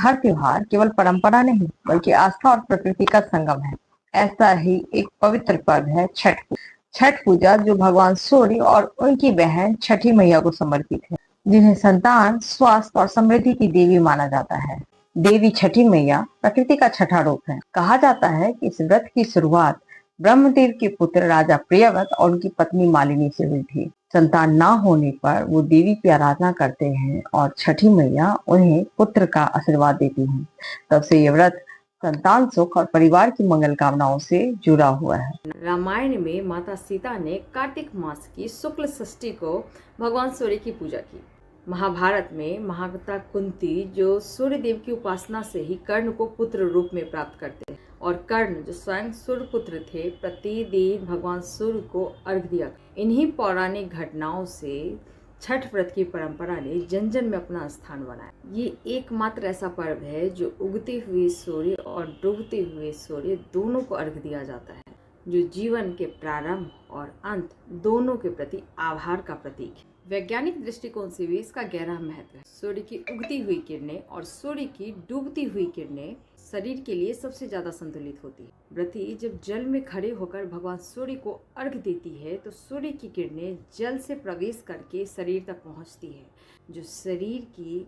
हर त्योहार केवल परंपरा नहीं बल्कि आस्था और प्रकृति का संगम है। ऐसा ही एक पवित्र पर्व है छठ पूजा, जो भगवान सूर्य और उनकी बहन छठी मैया को समर्पित है, जिन्हें संतान, स्वास्थ्य और समृद्धि की देवी माना जाता है। देवी छठी मैया प्रकृति का छठा रूप है। कहा जाता है कि इस व्रत की शुरुआत ब्रह्मदेव के पुत्र राजा प्रियव्रत और उनकी पत्नी मालिनी से हुई थी। संतान न होने पर वो देवी की आराधना करते हैं और छठी मैया उन्हें पुत्र का आशीर्वाद देती हैं। तब से ये व्रत संतान सुख और परिवार की मंगल कामनाओं से जुड़ा हुआ है। रामायण में माता सीता ने कार्तिक मास की शुक्ल षष्ठी को भगवान सूर्य की पूजा की। महाभारत में महामाता कुंती, जो सूर्य देव की उपासना से ही कर्ण को पुत्र रूप में प्राप्त करते हैं, और कर्ण, जो स्वयं सूर्य पुत्र थे, प्रतिदिन भगवान सूर्य को अर्घ्य दिया। इन्हीं पौराणिक घटनाओं से छठ व्रत की परंपरा ने जन जन में अपना स्थान बनाया। ये एकमात्र ऐसा पर्व है जो उगते हुए सूर्य और डूबते हुए सूर्य दोनों को अर्घ्य दिया जाता है, जो जीवन के प्रारंभ और अंत दोनों के प्रति आभार का प्रतीक है। वैज्ञानिक दृष्टिकोण से भी इसका गहरा महत्व है। सूर्य की उगती हुई किरणें और सूर्य की डूबती हुई किरणें शरीर के लिए सबसे ज्यादा संतुलित होती है। व्रती जब जल में खड़े होकर भगवान सूर्य को अर्घ्य देती है तो सूर्य की किरणें जल से प्रवेश करके शरीर तक पहुंचती है, जो शरीर की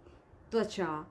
त्वचा,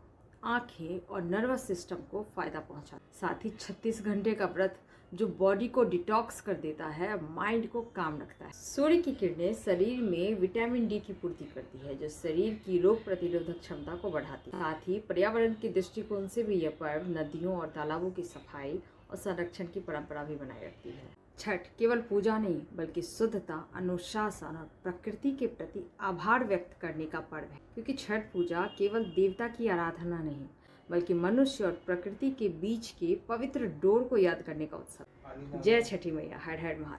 आंखें और नर्वस सिस्टम को फायदा पहुंचाता है। साथ ही 36 घंटे का व्रत जो बॉडी को डिटॉक्स कर देता है, माइंड को काम रखता है। सूर्य की किरणें शरीर में विटामिन डी की पूर्ति करती है, जो शरीर की रोग प्रतिरोधक क्षमता को बढ़ाती है। साथ ही पर्यावरण के दृष्टिकोण से भी यह पर्व नदियों और तालाबों की सफाई और संरक्षण की परंपरा भी बनाए रखती है। छठ केवल पूजा नहीं बल्कि शुद्धता, अनुशासन और प्रकृति के प्रति आभार व्यक्त करने का पर्व है, क्योंकि छठ पूजा केवल देवता की आराधना नहीं बल्कि मनुष्य और प्रकृति के बीच के पवित्र डोर को याद करने का उत्सव। जय छठी मैया, हर हर महादेव।